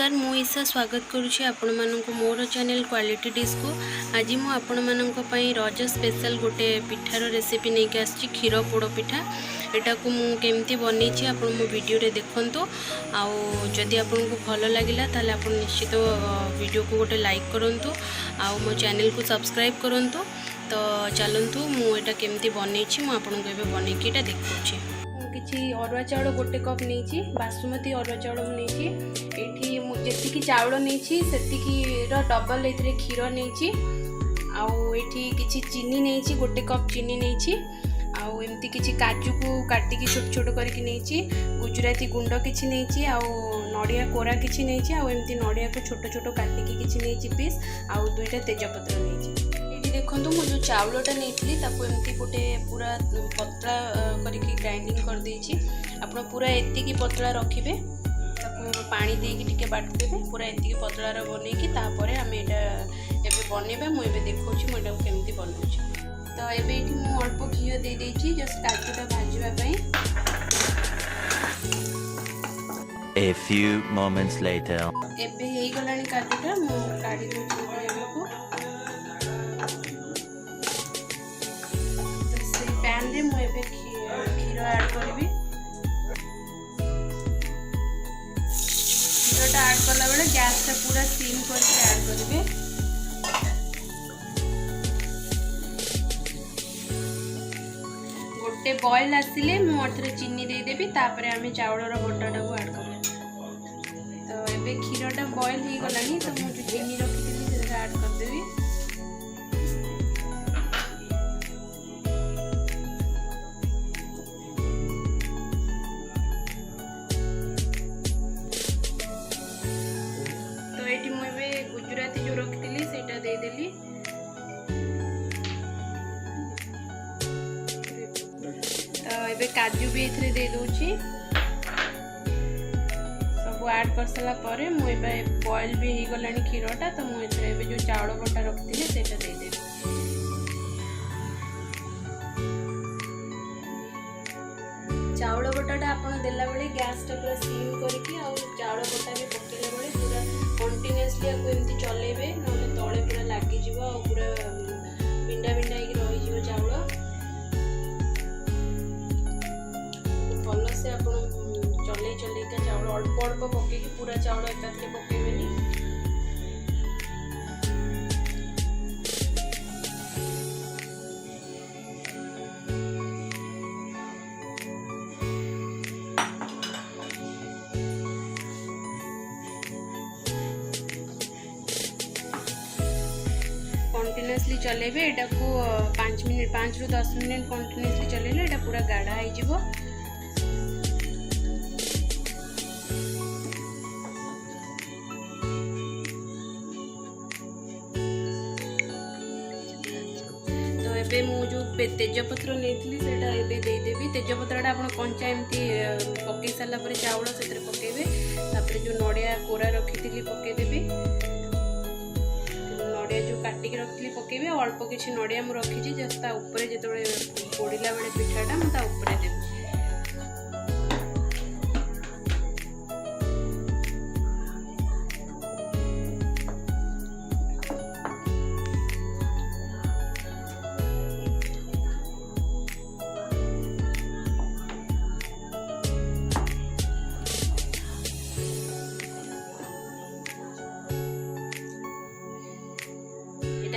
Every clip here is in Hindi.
नमस्कार मु ईशा स्वागत करुँची आपण मानक मोर चैनल क्वालिटी डिश को। आज मु आपण मानक पई रज स्पेशल गोटे पिठार रेसिपी नहीं के आछि क्षीर पोड़ पिठा। एटा को मु केमती बनैछि आपण मो वीडियो रे देखंतु। आउ जदि आपण को भल लागिला ताले आपण निश्चित वीडियो को गोटे लाइक करंतु आउ मो चैनल को सब्सक्राइब करंतु। तो चलंतु मु एटा केमती बनैछि मु आपण को एबे बनै के एटा देखौछि। किछि अरुआ चाउल गोटे कप नहीं बासुमती अरुआ चाउल नहीं ये जी चाउल नहीं से डबल ए क्षीर नहीं आठी किसी चीनी नहीं गोटे कप चीनी नहीं आमती किसी काजू को काटिकी छोट छोट करके नहीं गुजराती गुंड किसी नहीं नड़िया कोरा किसी नहीं आमती नड़िया को छोट छोट काटिकी किसी नहीं पीस आउ दुईटा तेजपत्र नहीं। देखो मुझे जो चाउलटा नहीं एमती गोटे पूरा पतला करके ग्राइंडिंग कर देछि। आप पूरा एतिकी पतला रखिए पानी देके बाटिदेवे पूरा एतिकी पतला बनईकि तापर आम एबे बनइबा मुझे देखा मुझे केमती बनाऊँ। तो एबे मु अल्प घी दे देछि just काजूटा भाजवाई। A few moments later एबे हे गलानी काजूटा मु काढी देछि को पैन रे मुझे क्षीर ऐड करी। क्षीरटा ऐड कला बेले गैस टा पूरा सिम करके ऐड करेंगे। गोटे बॉयल आसिले मुझे चीनी देदेवी तापर आम चाउलर बटाटा को ऐड करें। तो ये क्षीरटा बॉयल हो गलानी तो मुझे चीनी रखी से ऐड करदेवी। गुजराती जो रखी से देदेली। तो ये काजू भी ये दे दूची सब ऐड कर सारा पर मुझे बॉयल भी हो गलानी क्षीरटा तो मुझे जो चाउल बटा रखी से देदेवी। चाउल बटाटा आपन देला बेले गैस टा पूरा सिम करके आ चाउल बटा भी पकेला बेले पूरा कंटिन्यूअसली आपको एमती चलेबे नले तळे पूरा लागी जिवो आ पूरा बिंडा बिंडा ही रही जिवो चाउल। भल से आपन चले चले का चाउल अल्प अल्प पके कि पूरा चाउल एकाथरे पकेबेनी। कंटिन्यूअसली चलेबे एटा को 5 रू 10 मिनट कंटिन्यूअसली चलेले एटा पूरा गाढ़ा हो जिवो। तो एबे मु जो तेजपत्र नेथली सेटा एबे दे देबी। तेजपत्रटा आपण कंचा एमती पके साला पर चाउल सेतरे पकेबे तापर जो नड़िया कोरा रखिथिली पके देबी। जो काटिक रखी पकेबी अल्प किसी नड़िया मुझे रखी जस्ट ऊपर जो पोड़ा बेले पिठाटा मुझे ऊपर देवी।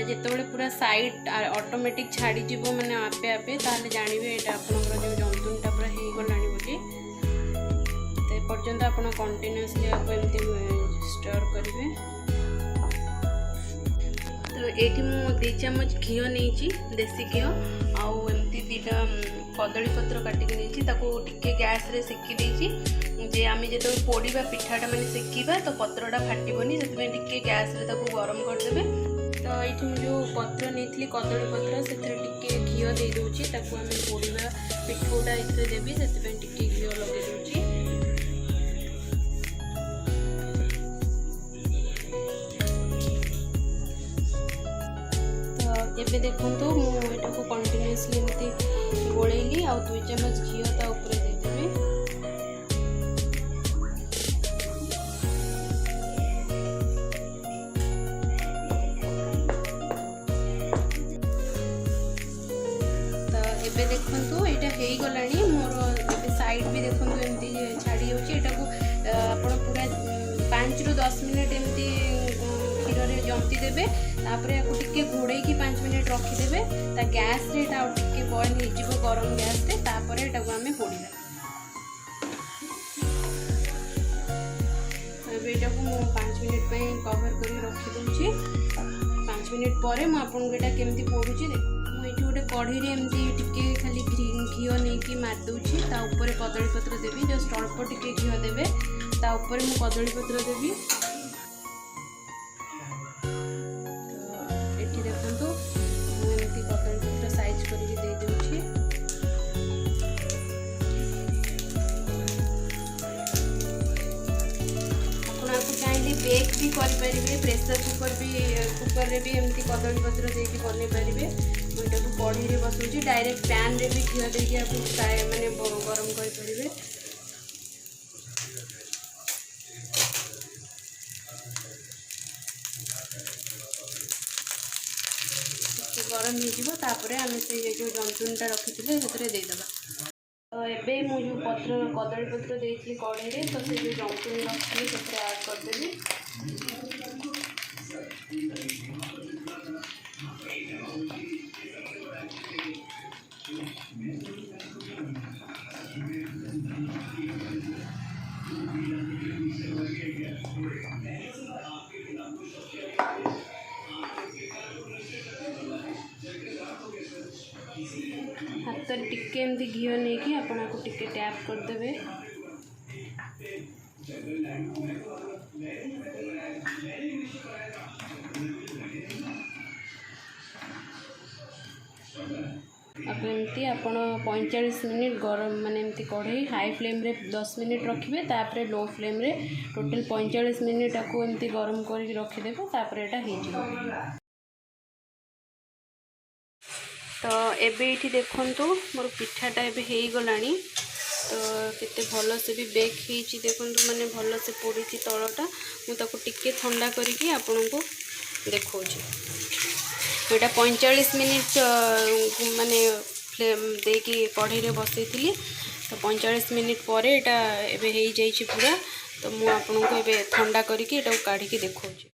जिते पूरा साइड ऑटोमेटिक छाड़ी जीवो माने आपे आपे ताले जानिबे एटा आपनकर जो जंतुनटा पूरा हे गलानी बोली। ते पर्यंत आपण कंटिन्यूअसली आप एमती स्टर करिवे। तो एठी मु 2 चम्मच घी नेची देसी घी आउ एमती 2टा कदली पत्र काटिक नेची ताको टिके गैस रे सेकी देची जे आमे जेतो पोड़ीबा पिठाटा माने सेकीबा तो पत्रटा फाटिबोनी सेतबे टिके गैस रे ताको गरम कर देबे। तो ये जो पत्र नहीं कदली पत्र से घी दे दूची ताकू आम पोड़ा पिठोटा ये देवी से घी लगे दूची। तो ये देखो मुझे कंटिन्यूअसली एमती गोलेली आ 2 चम्मच घी ता ऊपर देदेवी। एबे देखंतु एटा हेई गलानी मोर एबे साइड भी देखंतु एमती छाड़ी होची एटा को आपण पूरा 5 रु 10 मिनिट एमती क्षीर रे जंती देबे तापरे याको टिके घोड़े की 5 मिनिट रखी देबे ता गैस रे एटा टिके बॉईल हे जिवो गरम गैस रे तापरे एटा को हमें पोड़ीला एबे एटा को 5 मिनिट पे कवर करी रखी दूची 5 मिनिट पर मु आपन को एटा केमती पोडुची देखो मु एठी गोटे कढ़ी रे एमती टिके खाली घियो नै कि मार दूची ता ऊपर कदली पत्र देबी जस्ट अल्प टिके घियो देबे ता ऊपर मु कदली पत्र देबी तो एठी देखंतु मु एमती कदली पत्र साइज करके दे देउची आपण आपको चाहिले बेक भी कर परिबे प्रेशर कुकर रे भी एमती कदली पत्र देके बने परिबे मोटा को कढ़ी रे बसुची डायरेक्ट पैन रे भी घियो देके आप फ्राई माने गरम कर परिबे गरम हो जिवो तापरे हम से जो जंतुनटा रखिथिले सेतरे दे दबा तो एबे मु जो पत्र कदली पत्र देथि कढ़ी रे तो से जो जंतुन रखिथिले सेतरे ऐड कर देबी हाथ टिके एमती घियो नहीं कि आपन को टिके टैप कर देबे आप एमती आपण 45 मिनिट गरम माने एमती कढ़ई हाई फ्लेम रे 10 मिनिट रखिबे तापरे लो फ्लेम रे टोटल 45 मिनिट को एमती गरम करके रखी देबे तापरे एटा हे जिवो तो एबे इठी देखंतु मोर पिठाटा एबे हेई गलानी तो केते भलो से भी बेक हेची देखंतु माने भलो से पोड़ीची तळटा मु ताको टिके ठंडा करके आपन को देखौची एटा 45 मिनिट माने फ्लेम देकी कढ़ी रे बसैथिली तो 45 मिनिट पर एटा एबे हेई जाईची पूरा तो मु आपन को एबे ठंडा करके एटा काढी के देखौची